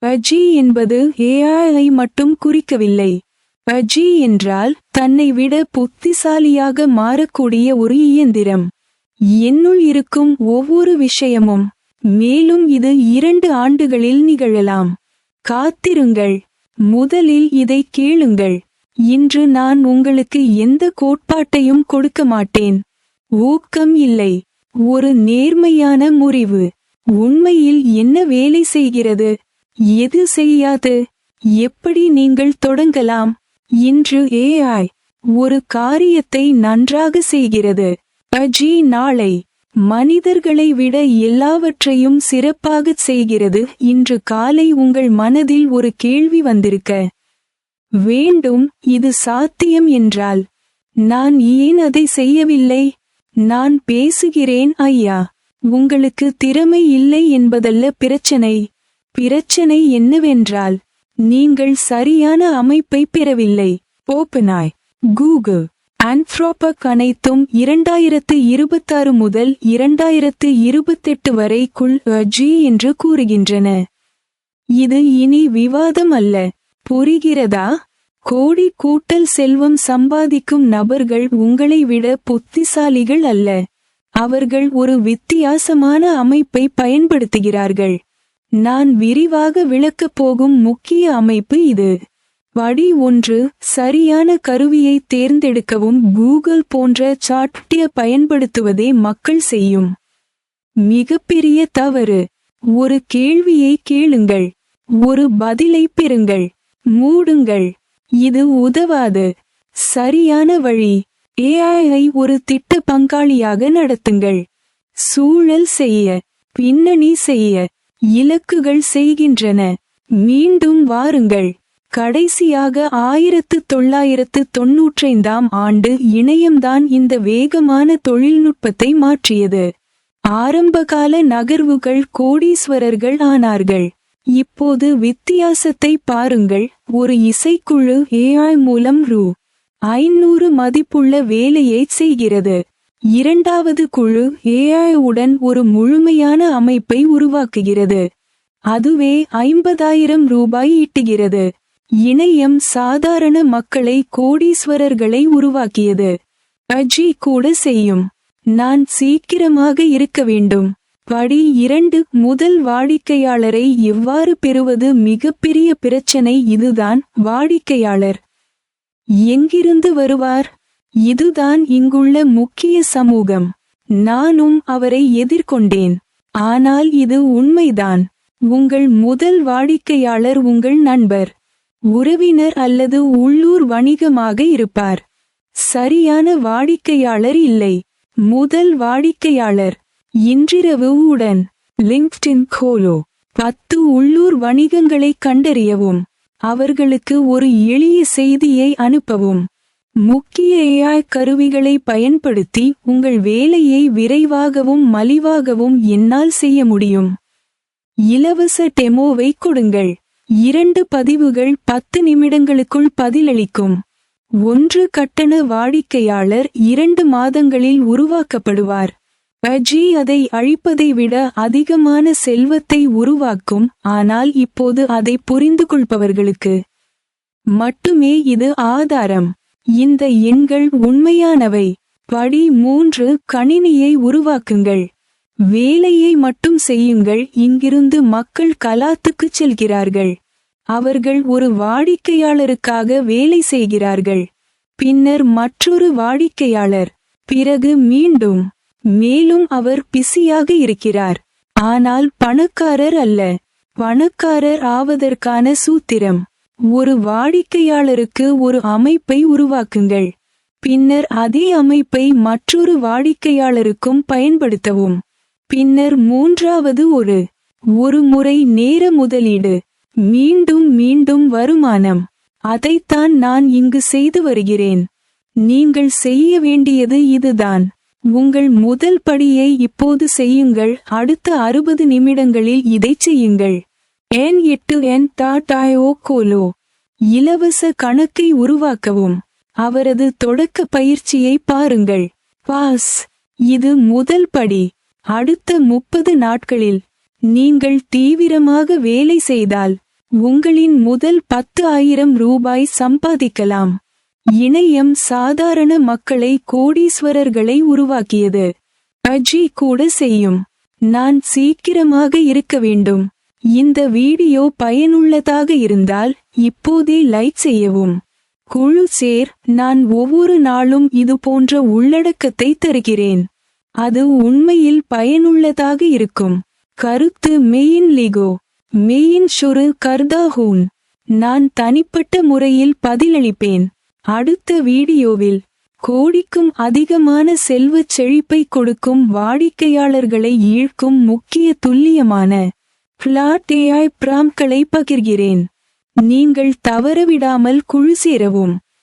அஜி என்பது ஏஐ மட்டும் குறிக்கவில்லை. அஜி என்றால் தன்னை விட புத்திசாலியாக மாறக்கூடிய ஒரு இயந்திரம். என்னுள் இருக்கும் ஒவ்வொரு விஷயமும். மேலும் இது 2 ஆண்டுகளில் நிகழலாம். காத்திருங்கள். முதலில் இதை கேளுங்கள். இன்று நான் உங்களுக்கு எந்த கோட்பாட்டையும் கொடுக்க மாட்டேன். ஊக்கம் இல்லை. ஒரு நேர்மையான முறிவு. உண்மையில் என்ன வேலை செய்கிறது, எது செய்யாது, எப்படி நீங்கள் தொடங்கலாம். இன்று ஏஐ ஒரு காரியத்தை நன்றாக செய்கிறது. அஜி நாளை மனிதர்களை விட எல்லாவற்றையும் சிறப்பாகச் செய்கிறது. இன்று காலை உங்கள் மனதில் ஒரு கேள்வி வந்திருக்க வேண்டும், இது சாத்தியம் என்றால் நான் ஏன் அதை செய்யவில்லை? நான் பேசுகிறேன் ஐயா. உங்களுக்கு திறமை இல்லை என்பதல்ல பிரச்சனை. பிரச்சனை என்னவென்றால் நீங்கள் சரியான அமைப்பை பெறவில்லை. ஓப்பனாய், கூகுள், ஆன்த்ரோபிக் அனைத்தும் 2026 முதல் 2028 வரைக்குள் அஜி என்று கூறுகின்றன. இது இனி விவாதம் அல்ல. புரிகிறதா? கோடி கூட்டல் செல்வம் சம்பாதிக்கும் நபர்கள் உங்களை விட புத்திசாலிகள் அல்ல. அவர்கள் ஒரு வித்தியாசமான அமைப்பை பயன்படுத்துகிறார்கள். நான் விரிவாக விளக்கப் போகும் முக்கிய அமைப்பு இது. படி 1, சரியான கருவியை தேர்ந்தெடுக்கவும். கூகுள் போன்ற சாட்டைய பயன்படுத்துவதே மக்கள் செய்யும் மிகப்பெரிய தவறு. ஒரு கேள்வியை கேளுங்கள், ஒரு பதிலை பெறுங்கள், மூடுங்கள். இது உதவாது. சரியான வழி. ஏஐ ஒரு திட்ட பங்காளியாக நடத்துங்கள். சூழல் செய்ய, பின்னணி செய்ய, இலக்குகள் செய்கின்றன. மீண்டும் வாருங்கள். கடைசியாக 1995ஆம் ஆண்டு இணையம்தான் இந்த வேகமான தொழில்நுட்பத்தை மாற்றியது. ஆரம்பகால நகர்வுகள் கோடீஸ்வரர்கள் ஆனார்கள். இப்போது வித்தியாசத்தை பாருங்கள். ஒரு இசைக்குழு ஏஐ மூலம் ரூ.500 மதிப்புள்ள வேலையை செய்கிறது. இரண்டாவது குழு ஏஐ உடன் ஒரு முழுமையான அமைப்பை உருவாக்குகிறது. அதுவே 50,000 ரூபாய் ஈட்டுகிறது. இணையம் சாதாரண மக்களை கோடீஸ்வரர்களை உருவாக்கியது. அஜி கூட செய்யும். நான் சீக்கிரமாக இருக்க வேண்டும். படி 2, முதல் வாடிக்கையாளரை எவ்வாறு பெறுவது. மிகப்பெரிய பிரச்சனை இதுதான். வாடிக்கையாளர் எங்கிருந்து வருவார்? இதுதான் இங்குள்ள முக்கிய சமூகம். நானும் அவரை எதிர்கொண்டேன். ஆனால் இது உண்மைதான். உங்கள் முதல் வாடிக்கையாளர் உங்கள் நண்பர், உறவினர் அல்லது உள்ளூர் வணிகமாக இருப்பார். சரியான வாடிக்கையாளர் இல்லை. முதல் வாடிக்கையாளர் இன்றிரவு உடன் லிங்க்டின் கோலோ 10 உள்ளூர் வணிகங்களை கண்டறியவும். அவர்களுக்கு ஒரு எளிய செய்தியை அனுப்பவும். முக்கிய ஏஐ கருவிகளை பயன்படுத்தி உங்கள் வேலையை விரைவாகவும் மலிவாகவும் என்னால் செய்ய முடியும். இலவச டெமோவை கொடுங்கள். 2 பதிவுகள் 10 நிமிடங்களுக்குள் பதிலளிக்கும். 1 கட்டண வாடிக்கையாளர் 2 மாதங்களில் உருவாக்கப்படுவார். அஜி அதை அழிப்பதை விட அதிகமான செல்வத்தை உருவாக்கும். ஆனால் இப்போது அதை புரிந்துகொள்பவர்களுக்கு மட்டுமே இது ஆதாரம். இந்த எண்கள் உண்மையானவை. படி 3, கணினியை உருவாக்குங்கள். வேலையை மட்டும் செய்யுங்கள். இங்கிருந்து மக்கள் கலாத்துக்குச் செல்கிறார்கள். அவர்கள் ஒரு வாடிக்கையாளருக்காக வேலை செய்கிறார்கள், பின்னர் மற்றொரு வாடிக்கையாளர், பிறகு மீண்டும். மேலும் அவர் பிஸியாக இருக்கிறார். ஆனால் பணக்காரர் அல்ல. பணக்காரர் ஆவதற்கான சூத்திரம்: ஒரு வாடிக்கையாளருக்கு ஒரு அமைப்பை உருவாக்குங்கள், பின்னர் அதே அமைப்பை மற்றொரு வாடிக்கையாளருக்கும் பயன்படுத்தவும். பின்னர் மூன்றாவது ஒரு முறை நேர முதலீடு, மீண்டும் மீண்டும் வருமானம். அதைத்தான் நான் இங்கு செய்து வருகிறேன். நீங்கள் செய்ய வேண்டியது இதுதான். உங்கள் முதல் படியை இப்போது செய்யுங்கள். அடுத்த 60 நிமிடங்களில் இதைச் செய்யுங்கள். N8N.io கோலோ இலவச கணக்கை உருவாக்கவும். அவரது தொடக்க பயிற்சியை பாருங்கள். பாஸ். இது முதல் படி. அடுத்த 30 நாட்களில் நீங்கள் தீவிரமாக வேலை செய்தால் உங்களின் முதல் 10,000 ரூபாய் சம்பாதிக்கலாம். இணையம் சாதாரண மக்களை கோடீஸ்வரர்களை உருவாக்கியது. அஜி கூட செய்யும். நான் சீக்கிரமாக இருக்க வேண்டும். இந்த வீடியோ பயனுள்ளதாக இருந்தால் இப்போதே லைக் செய்யவும். குழு சேர். நான் ஒவ்வொரு நாளும் இது போன்ற உள்ளடக்கத்தை தருகிறேன். அது உண்மையில் பயனுள்ளதாக இருக்கும். கருத்து மெயின் லிகோ மெயின் ஷுரு கர்தாஹூன். நான் தனிப்பட்ட முறையில் பதிலளிப்பேன். அடுத்த வீடியோவில் கோடிக்கும் அதிகமான செல்வச் செழிப்பை கொடுக்கும் வாடிக்கையாளர்களை ஈர்க்கும் முக்கிய துல்லியமான பிளாட் AI ப்ராம்ப்ட்களை பகிர்கிறேன். நீங்கள் தவறவிடாமல் குழு சேரவும்.